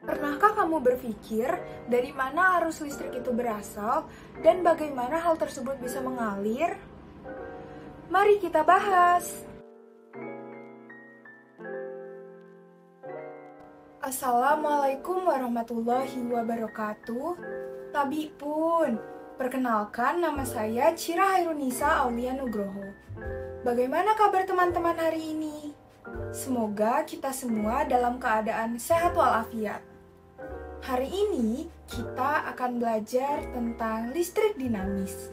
Pernahkah kamu berpikir dari mana arus listrik itu berasal dan bagaimana hal tersebut bisa mengalir? Mari kita bahas. Assalamualaikum warahmatullahi wabarakatuh. Tabi pun, perkenalkan nama saya Chira Hairunisa Aulia Nugroho. Bagaimana kabar teman-teman hari ini? Semoga kita semua dalam keadaan sehat walafiat. Hari ini kita akan belajar tentang listrik dinamis.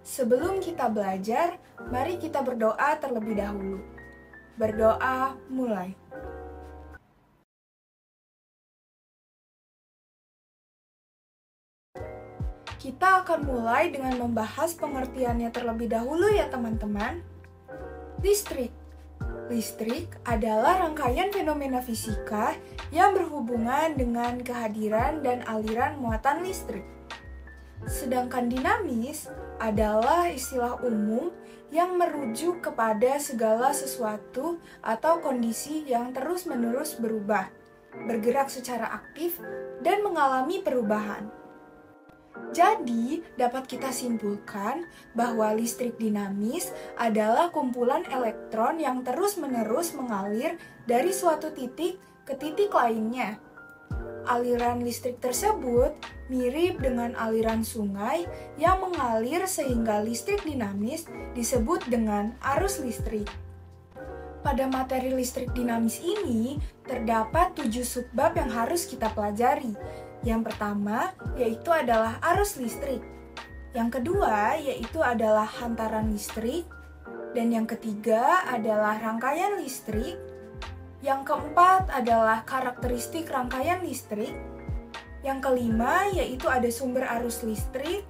Sebelum kita belajar, mari kita berdoa terlebih dahulu. Berdoa mulai. Kita akan mulai dengan membahas pengertiannya terlebih dahulu ya teman-teman. Listrik. Listrik adalah rangkaian fenomena fisika yang berhubungan dengan kehadiran dan aliran muatan listrik. Sedangkan dinamis adalah istilah umum yang merujuk kepada segala sesuatu atau kondisi yang terus-menerus berubah, bergerak secara aktif, dan mengalami perubahan. Jadi, dapat kita simpulkan bahwa listrik dinamis adalah kumpulan elektron yang terus-menerus mengalir dari suatu titik ke titik lainnya. Aliran listrik tersebut mirip dengan aliran sungai yang mengalir sehingga listrik dinamis disebut dengan arus listrik. Pada materi listrik dinamis ini, terdapat 7 subbab yang harus kita pelajari. Yang pertama, yaitu adalah arus listrik. Yang kedua, yaitu adalah hantaran listrik. Dan yang ketiga adalah rangkaian listrik. Yang keempat adalah karakteristik rangkaian listrik. Yang kelima, yaitu ada sumber arus listrik.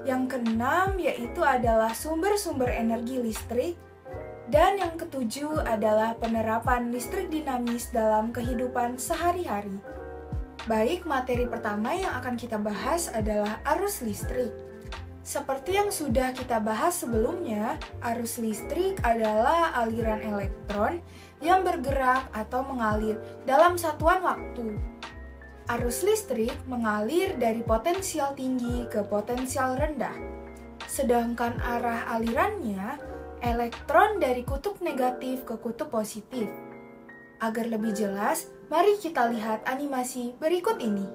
Yang keenam, yaitu adalah sumber-sumber energi listrik. Dan yang ketujuh adalah penerapan listrik dinamis dalam kehidupan sehari-hari. Baik, materi pertama yang akan kita bahas adalah arus listrik. Seperti yang sudah kita bahas sebelumnya, arus listrik adalah aliran elektron yang bergerak atau mengalir dalam satuan waktu. Arus listrik mengalir dari potensial tinggi ke potensial rendah. Sedangkan arah alirannya, elektron dari kutub negatif ke kutub positif. Agar lebih jelas, mari kita lihat animasi berikut ini.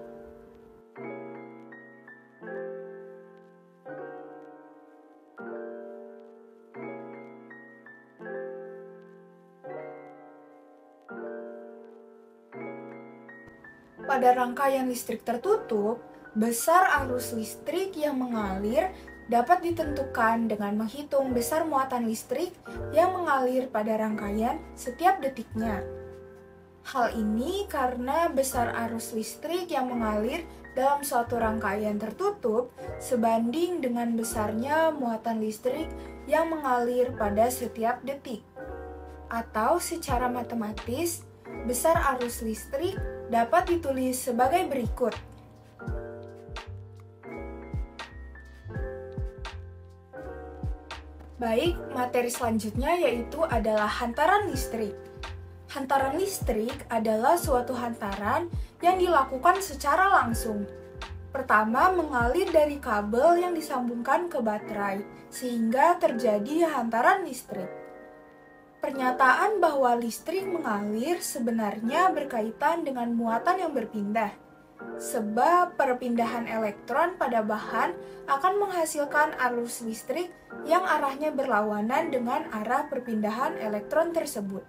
Pada rangkaian listrik tertutup, besar arus listrik yang mengalir dapat ditentukan dengan menghitung besar muatan listrik yang mengalir pada rangkaian setiap detiknya. Hal ini karena besar arus listrik yang mengalir dalam suatu rangkaian tertutup sebanding dengan besarnya muatan listrik yang mengalir pada setiap detik. Atau secara matematis, besar arus listrik dapat ditulis sebagai berikut. Baik, materi selanjutnya yaitu adalah hantaran listrik. Hantaran listrik adalah suatu hantaran yang dilakukan secara langsung. Pertama, mengalir dari kabel yang disambungkan ke baterai, sehingga terjadi hantaran listrik. Pernyataan bahwa listrik mengalir sebenarnya berkaitan dengan muatan yang berpindah, sebab perpindahan elektron pada bahan akan menghasilkan arus listrik yang arahnya berlawanan dengan arah perpindahan elektron tersebut.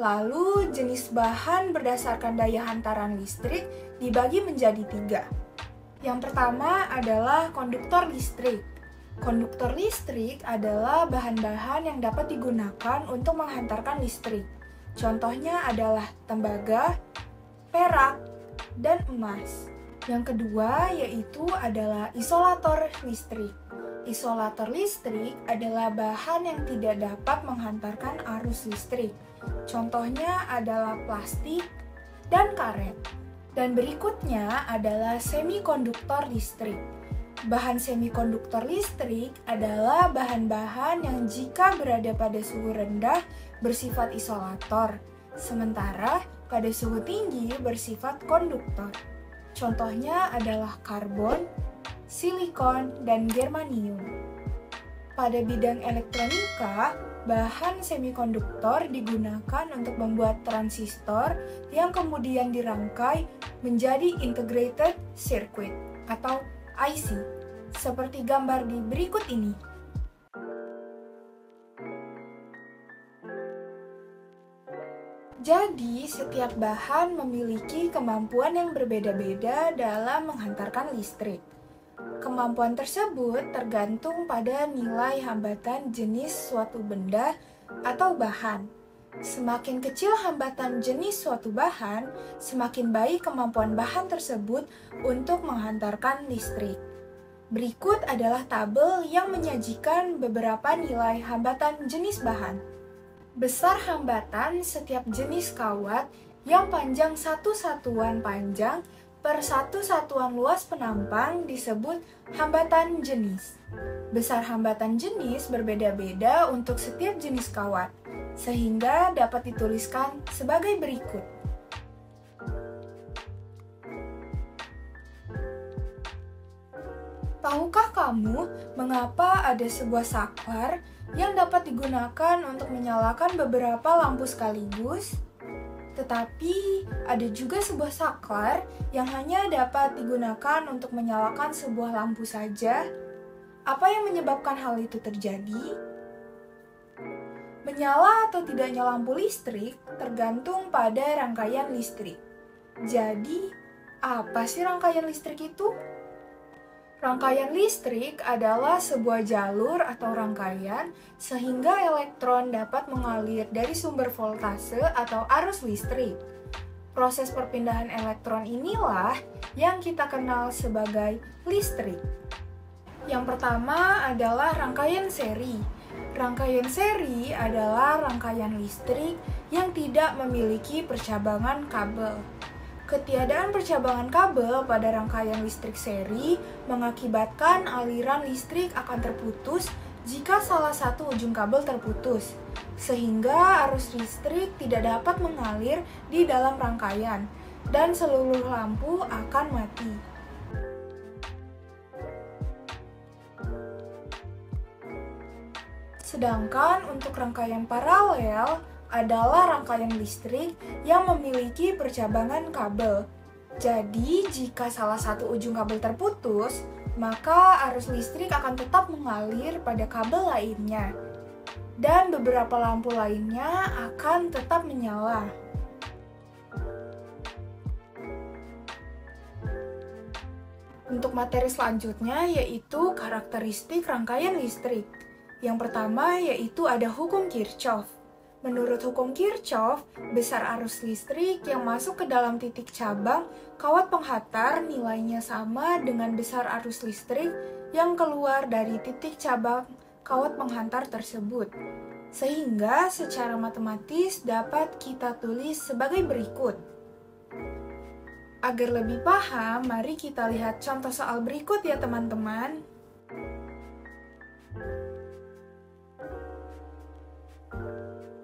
Lalu, jenis bahan berdasarkan daya hantaran listrik dibagi menjadi 3. Yang pertama adalah konduktor listrik. Konduktor listrik adalah bahan-bahan yang dapat digunakan untuk menghantarkan listrik. Contohnya adalah tembaga, perak, dan emas. Yang kedua yaitu adalah isolator listrik. Isolator listrik adalah bahan yang tidak dapat menghantarkan arus listrik. Contohnya adalah plastik dan karet. Dan berikutnya adalah semikonduktor listrik. Bahan semikonduktor listrik adalah bahan-bahan yang jika berada pada suhu rendah bersifat isolator. Sementara pada suhu tinggi bersifat konduktor. Contohnya adalah karbon, silikon, dan germanium. Pada bidang elektronika, bahan semikonduktor digunakan untuk membuat transistor yang kemudian dirangkai menjadi integrated circuit atau IC, seperti gambar di berikut ini. Jadi, setiap bahan memiliki kemampuan yang berbeda-beda dalam menghantarkan listrik. Kemampuan tersebut tergantung pada nilai hambatan jenis suatu benda atau bahan. Semakin kecil hambatan jenis suatu bahan, semakin baik kemampuan bahan tersebut untuk menghantarkan listrik. Berikut adalah tabel yang menyajikan beberapa nilai hambatan jenis bahan. Besar hambatan setiap jenis kawat yang panjang satu satuan panjang per satu satuan luas penampang disebut hambatan jenis. Besar hambatan jenis berbeda-beda untuk setiap jenis kawat, sehingga dapat dituliskan sebagai berikut. Tahukah kamu mengapa ada sebuah saklar yang dapat digunakan untuk menyalakan beberapa lampu sekaligus? Tetapi ada juga sebuah saklar yang hanya dapat digunakan untuk menyalakan sebuah lampu saja. Apa yang menyebabkan hal itu terjadi? Menyala atau tidaknya lampu listrik tergantung pada rangkaian listrik. Jadi, apa sih rangkaian listrik itu? Rangkaian listrik adalah sebuah jalur atau rangkaian sehingga elektron dapat mengalir dari sumber voltase atau arus listrik. Proses perpindahan elektron inilah yang kita kenal sebagai listrik. Yang pertama adalah rangkaian seri. Rangkaian seri adalah rangkaian listrik yang tidak memiliki percabangan kabel. Ketiadaan percabangan kabel pada rangkaian listrik seri mengakibatkan aliran listrik akan terputus jika salah satu ujung kabel terputus, sehingga arus listrik tidak dapat mengalir di dalam rangkaian, dan seluruh lampu akan mati. Sedangkan untuk rangkaian paralel adalah rangkaian listrik yang memiliki percabangan kabel. Jadi, jika salah satu ujung kabel terputus, maka arus listrik akan tetap mengalir pada kabel lainnya. Dan beberapa lampu lainnya akan tetap menyala. Untuk materi selanjutnya yaitu karakteristik rangkaian listrik. Yang pertama yaitu ada hukum Kirchhoff. Menurut hukum Kirchhoff, besar arus listrik yang masuk ke dalam titik cabang kawat penghantar nilainya sama dengan besar arus listrik yang keluar dari titik cabang kawat penghantar tersebut. Sehingga secara matematis dapat kita tulis sebagai berikut. Agar lebih paham, mari kita lihat contoh soal berikut ya teman-teman.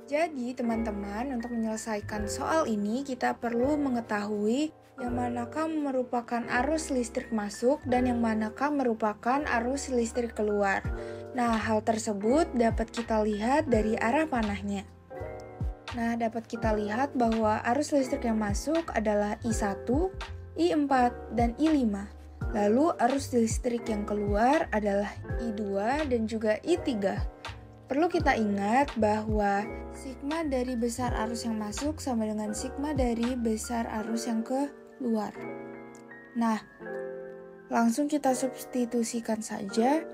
Jadi teman-teman, untuk menyelesaikan soal ini kita perlu mengetahui yang manakah merupakan arus listrik masuk dan yang manakah merupakan arus listrik keluar. Nah, hal tersebut dapat kita lihat dari arah panahnya. Nah, dapat kita lihat bahwa arus listrik yang masuk adalah I1, I4, dan I5. Lalu arus listrik yang keluar adalah I2 dan juga I3. Perlu kita ingat bahwa sigma dari besar arus yang masuk sama dengan sigma dari besar arus yang keluar. Nah, langsung kita substitusikan saja.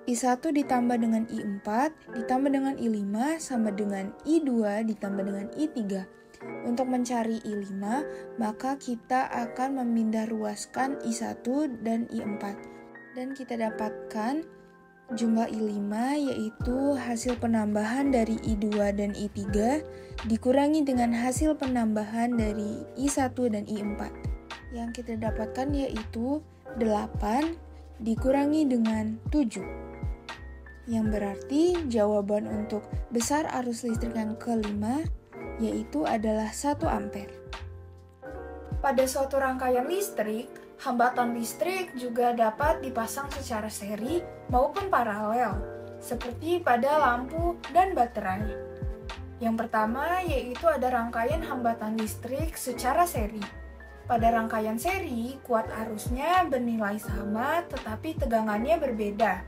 I1 ditambah dengan I4 ditambah dengan I5 sama dengan I2 ditambah dengan I3. Untuk mencari I5, maka kita akan memindah ruaskan I1 dan I4. Dan kita dapatkan jumlah I5 yaitu hasil penambahan dari I2 dan I3 dikurangi dengan hasil penambahan dari I1 dan I4. Yang kita dapatkan yaitu 8 dikurangi dengan 7. Yang berarti jawaban untuk besar arus listrik yang kelima yaitu adalah 1 ampere. Pada suatu rangkaian listrik, hambatan listrik juga dapat dipasang secara seri maupun paralel, seperti pada lampu dan baterai. Yang pertama yaitu ada rangkaian hambatan listrik secara seri. Pada rangkaian seri, kuat arusnya bernilai sama tetapi tegangannya berbeda.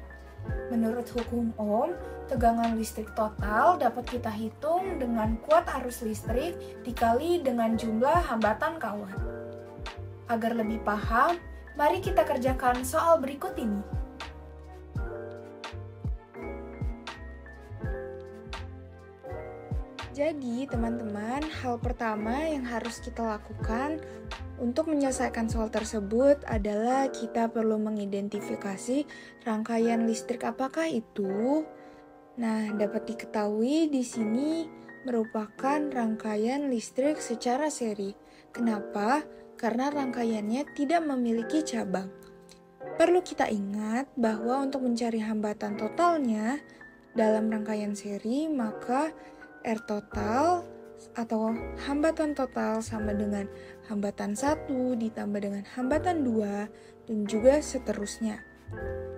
Menurut hukum Ohm, tegangan listrik total dapat kita hitung dengan kuat arus listrik dikali dengan jumlah hambatan kawan. Agar lebih paham, mari kita kerjakan soal berikut ini. Jadi, teman-teman, hal pertama yang harus kita lakukan untuk menyelesaikan soal tersebut adalah kita perlu mengidentifikasi rangkaian listrik apakah itu. Nah, dapat diketahui di sini merupakan rangkaian listrik secara seri. Kenapa? Karena rangkaiannya tidak memiliki cabang. Perlu kita ingat bahwa untuk mencari hambatan totalnya dalam rangkaian seri, maka R total atau hambatan total sama dengan hambatan 1 ditambah dengan hambatan 2 dan juga seterusnya.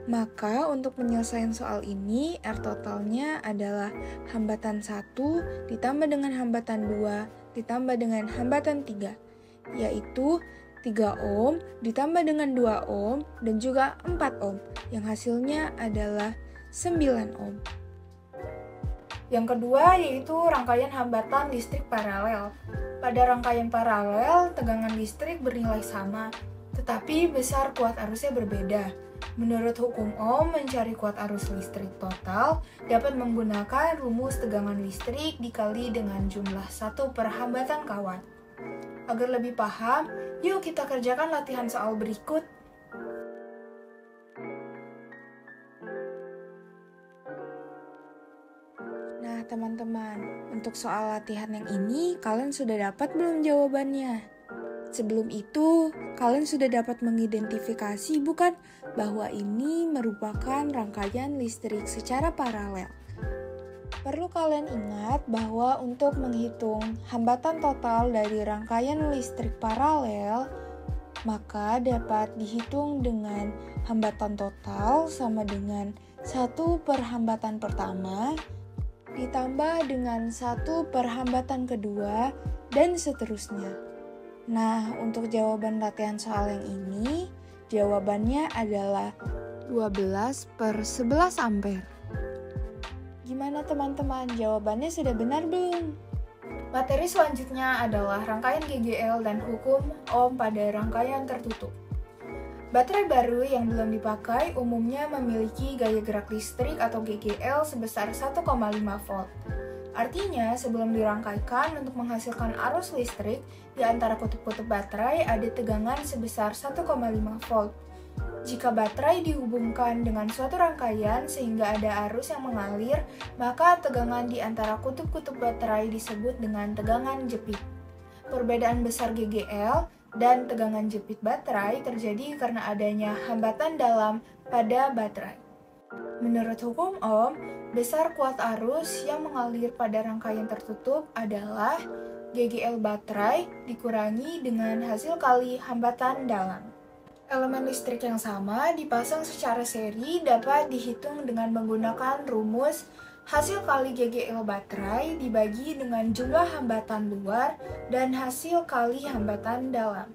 Maka untuk penyelesaian soal ini R totalnya adalah hambatan 1 ditambah dengan hambatan 2 ditambah dengan hambatan 3, yaitu 3 ohm ditambah dengan 2 ohm dan juga 4 ohm yang hasilnya adalah 9 ohm. Yang kedua yaitu rangkaian hambatan listrik paralel. Pada rangkaian paralel, tegangan listrik bernilai sama, tetapi besar kuat arusnya berbeda. Menurut hukum Ohm, mencari kuat arus listrik total dapat menggunakan rumus tegangan listrik dikali dengan jumlah 1 per hambatan kawan. Agar lebih paham, yuk kita kerjakan latihan soal berikut. Nah, teman-teman, untuk soal latihan yang ini, kalian sudah dapat belum jawabannya? Sebelum itu, kalian sudah dapat mengidentifikasi bukan bahwa ini merupakan rangkaian listrik secara paralel. Perlu kalian ingat bahwa untuk menghitung hambatan total dari rangkaian listrik paralel, maka dapat dihitung dengan hambatan total sama dengan 1 per hambatan pertama, ditambah dengan 1 per hambatan kedua, dan seterusnya. Nah, untuk jawaban latihan soal yang ini, jawabannya adalah 12 per 11 ampere. Gimana teman-teman, jawabannya sudah benar belum? Materi selanjutnya adalah rangkaian GGL dan hukum Ohm pada rangkaian tertutup. Baterai baru yang belum dipakai umumnya memiliki gaya gerak listrik atau GGL sebesar 1,5 volt. Artinya, sebelum dirangkaikan untuk menghasilkan arus listrik, di antara kutub-kutub baterai ada tegangan sebesar 1,5 volt. Jika baterai dihubungkan dengan suatu rangkaian sehingga ada arus yang mengalir, maka tegangan di antara kutub-kutub baterai disebut dengan tegangan jepit. Perbedaan besar GGL dan tegangan jepit baterai terjadi karena adanya hambatan dalam pada baterai. Menurut hukum Ohm, besar kuat arus yang mengalir pada rangkaian tertutup adalah GGL baterai dikurangi dengan hasil kali hambatan dalam. Elemen listrik yang sama dipasang secara seri dapat dihitung dengan menggunakan rumus hasil kali GGL baterai dibagi dengan jumlah hambatan luar dan hasil kali hambatan dalam.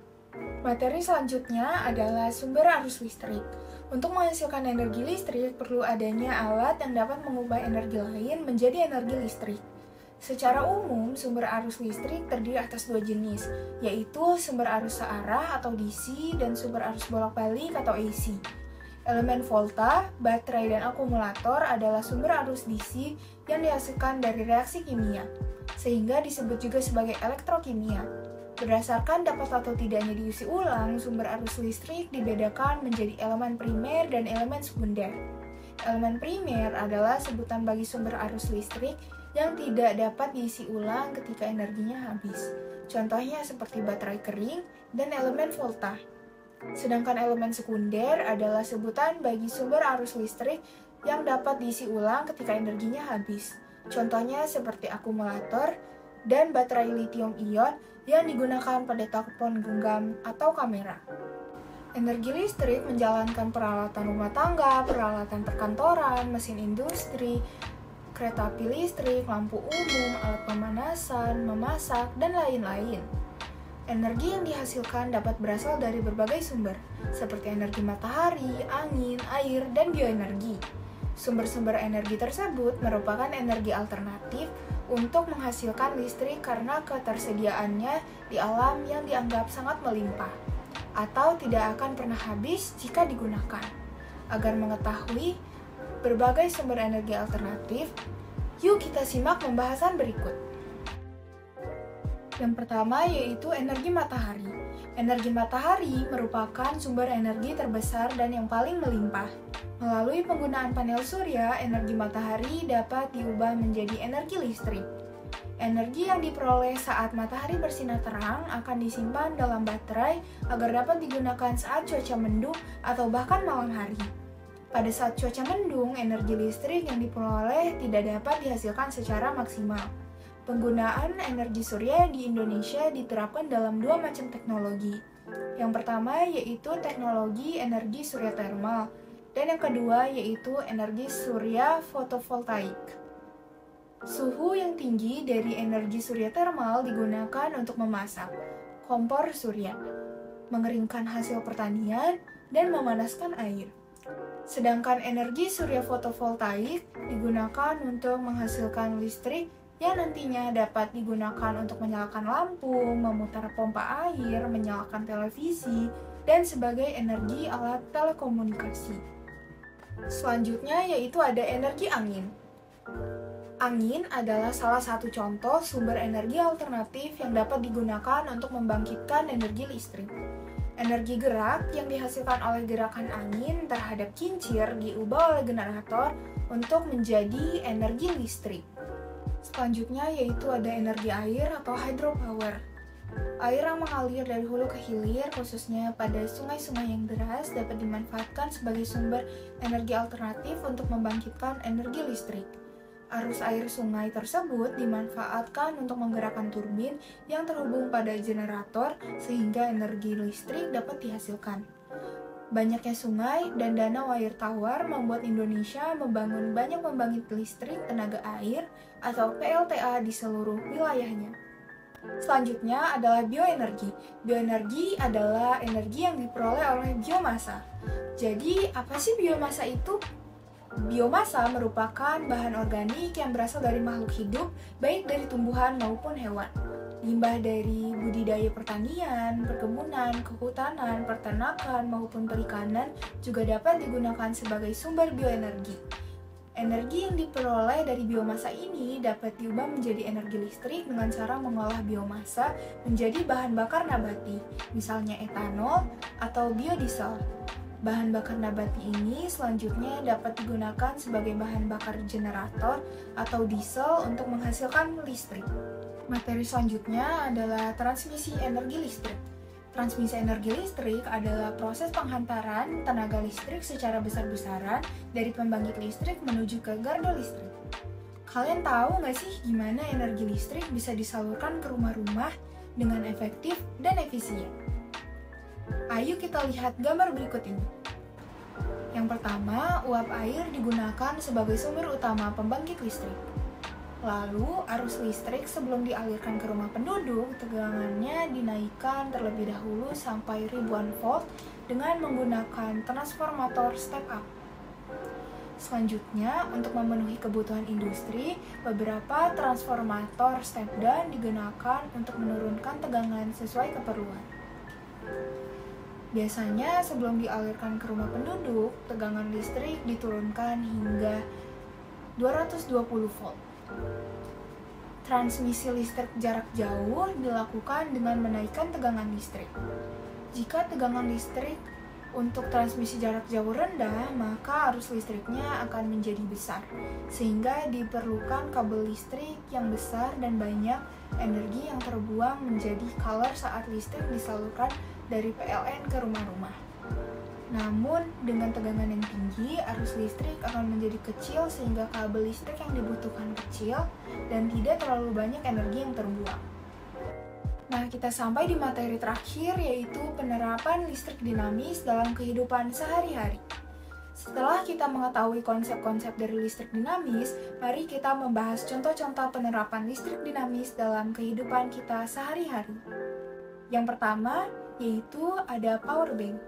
Materi selanjutnya adalah sumber arus listrik. Untuk menghasilkan energi listrik perlu adanya alat yang dapat mengubah energi lain menjadi energi listrik. Secara umum, sumber arus listrik terdiri atas 2 jenis, yaitu sumber arus searah atau DC dan sumber arus bolak-balik atau AC. Elemen volta, baterai, dan akumulator adalah sumber arus DC yang dihasilkan dari reaksi kimia, sehingga disebut juga sebagai elektrokimia. Berdasarkan dapat atau tidaknya diisi ulang, sumber arus listrik dibedakan menjadi elemen primer dan elemen sekunder. Elemen primer adalah sebutan bagi sumber arus listrik yang tidak dapat diisi ulang ketika energinya habis. Contohnya seperti baterai kering dan elemen volta. Sedangkan elemen sekunder adalah sebutan bagi sumber arus listrik yang dapat diisi ulang ketika energinya habis. Contohnya seperti akumulator dan baterai lithium ion yang digunakan pada telepon genggam atau kamera. Energi listrik menjalankan peralatan rumah tangga, peralatan perkantoran, mesin industri, kereta api listrik, lampu umum, alat pemanasan, memasak, dan lain-lain. Energi yang dihasilkan dapat berasal dari berbagai sumber, seperti energi matahari, angin, air, dan bioenergi. Sumber-sumber energi tersebut merupakan energi alternatif untuk menghasilkan listrik karena ketersediaannya di alam yang dianggap sangat melimpah, atau tidak akan pernah habis jika digunakan. Agar mengetahui berbagai sumber energi alternatif, yuk kita simak pembahasan berikut. Yang pertama yaitu energi matahari. Energi matahari merupakan sumber energi terbesar dan yang paling melimpah. Melalui penggunaan panel surya, energi matahari dapat diubah menjadi energi listrik. Energi yang diperoleh saat matahari bersinar terang akan disimpan dalam baterai agar dapat digunakan saat cuaca mendung atau bahkan malam hari. Pada saat cuaca mendung, energi listrik yang diperoleh tidak dapat dihasilkan secara maksimal. Penggunaan energi surya di Indonesia diterapkan dalam dua macam teknologi. Yang pertama yaitu teknologi energi surya termal, dan yang kedua yaitu energi surya fotovoltaik. Suhu yang tinggi dari energi surya termal digunakan untuk memasak, kompor surya, mengeringkan hasil pertanian, dan memanaskan air. Sedangkan energi surya fotovoltaik digunakan untuk menghasilkan listrik yang nantinya dapat digunakan untuk menyalakan lampu, memutar pompa air, menyalakan televisi, dan sebagai energi alat telekomunikasi. Selanjutnya yaitu ada energi angin. Angin adalah salah satu contoh sumber energi alternatif yang dapat digunakan untuk membangkitkan energi listrik. Energi gerak yang dihasilkan oleh gerakan angin terhadap kincir diubah oleh generator untuk menjadi energi listrik. Selanjutnya yaitu ada energi air atau hydropower. Air yang mengalir dari hulu ke hilir, khususnya pada sungai-sungai yang deras, dapat dimanfaatkan sebagai sumber energi alternatif untuk membangkitkan energi listrik. Arus air sungai tersebut dimanfaatkan untuk menggerakkan turbin yang terhubung pada generator sehingga energi listrik dapat dihasilkan. Banyaknya sungai dan danau air tawar membuat Indonesia membangun banyak pembangkit listrik tenaga air atau PLTA di seluruh wilayahnya. Selanjutnya adalah bioenergi. Bioenergi adalah energi yang diperoleh oleh biomasa. Jadi, apa sih biomasa itu? Biomasa merupakan bahan organik yang berasal dari makhluk hidup, baik dari tumbuhan maupun hewan. Limbah dari budidaya pertanian, perkebunan, kehutanan, peternakan, maupun perikanan juga dapat digunakan sebagai sumber bioenergi. Energi yang diperoleh dari biomasa ini dapat diubah menjadi energi listrik dengan cara mengolah biomasa menjadi bahan bakar nabati, misalnya etanol atau biodiesel. Bahan bakar nabati ini selanjutnya dapat digunakan sebagai bahan bakar generator atau diesel untuk menghasilkan listrik. Materi selanjutnya adalah transmisi energi listrik. Transmisi energi listrik adalah proses penghantaran tenaga listrik secara besar-besaran dari pembangkit listrik menuju ke gardu listrik. Kalian tahu nggak sih gimana energi listrik bisa disalurkan ke rumah-rumah dengan efektif dan efisien? Ayo kita lihat gambar berikut ini. Yang pertama, uap air digunakan sebagai sumber utama pembangkit listrik. Lalu, arus listrik sebelum dialirkan ke rumah penduduk, tegangannya dinaikkan terlebih dahulu sampai ribuan volt dengan menggunakan transformator step up. Selanjutnya, untuk memenuhi kebutuhan industri, beberapa transformator step down digunakan untuk menurunkan tegangan sesuai keperluan. Biasanya sebelum dialirkan ke rumah penduduk, tegangan listrik diturunkan hingga 220 volt. Transmisi listrik jarak jauh dilakukan dengan menaikkan tegangan listrik. Jika tegangan listrik untuk transmisi jarak jauh rendah, maka arus listriknya akan menjadi besar, sehingga diperlukan kabel listrik yang besar dan banyak energi yang terbuang menjadi kalar saat listrik disalurkan dari PLN ke rumah-rumah. Namun, dengan tegangan yang tinggi, arus listrik akan menjadi kecil sehingga kabel listrik yang dibutuhkan kecil dan tidak terlalu banyak energi yang terbuang. Nah, kita sampai di materi terakhir, yaitu penerapan listrik dinamis dalam kehidupan sehari-hari. Setelah kita mengetahui konsep-konsep dari listrik dinamis, mari kita membahas contoh-contoh penerapan listrik dinamis dalam kehidupan kita sehari-hari. Yang pertama, yaitu ada power bank.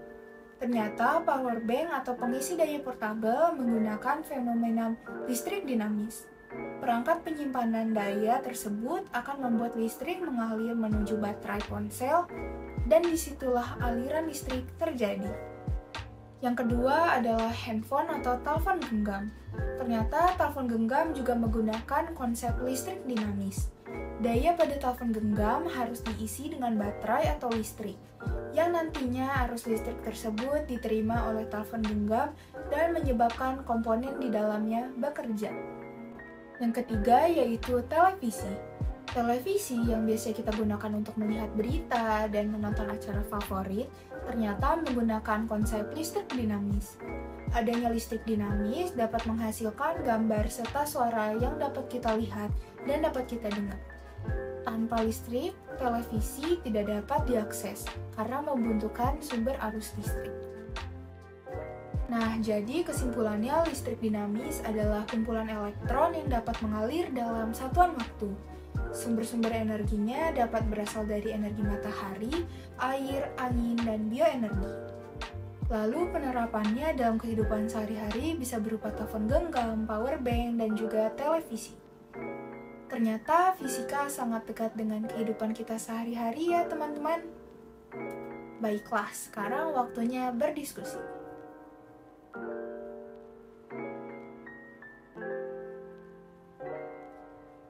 Ternyata power bank atau pengisi daya portabel menggunakan fenomena listrik dinamis. Perangkat penyimpanan daya tersebut akan membuat listrik mengalir menuju baterai ponsel, dan disitulah aliran listrik terjadi. Yang kedua adalah handphone atau telepon genggam. Ternyata telepon genggam juga menggunakan konsep listrik dinamis. Daya pada telepon genggam harus diisi dengan baterai atau listrik, yang nantinya arus listrik tersebut diterima oleh telepon genggam dan menyebabkan komponen di dalamnya bekerja. Yang ketiga yaitu televisi. Televisi yang biasa kita gunakan untuk melihat berita dan menonton acara favorit ternyata menggunakan konsep listrik dinamis. Adanya listrik dinamis dapat menghasilkan gambar serta suara yang dapat kita lihat dan dapat kita dengar. Tanpa listrik, televisi tidak dapat diakses karena membutuhkan sumber arus listrik. Nah, jadi kesimpulannya listrik dinamis adalah kumpulan elektron yang dapat mengalir dalam satuan waktu. Sumber-sumber energinya dapat berasal dari energi matahari, air, angin, dan bioenergi. Lalu penerapannya dalam kehidupan sehari-hari bisa berupa telepon genggam, power bank, dan juga televisi. Ternyata fisika sangat dekat dengan kehidupan kita sehari-hari ya teman-teman. Baiklah, sekarang waktunya berdiskusi.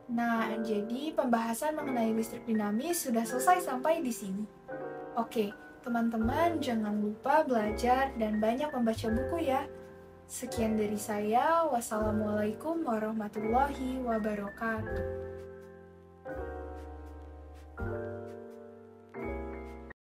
Nah, jadi pembahasan mengenai listrik dinamis sudah selesai sampai di sini. Oke, teman-teman jangan lupa belajar dan banyak membaca buku ya. Sekian dari saya, wassalamualaikum warahmatullahi wabarakatuh.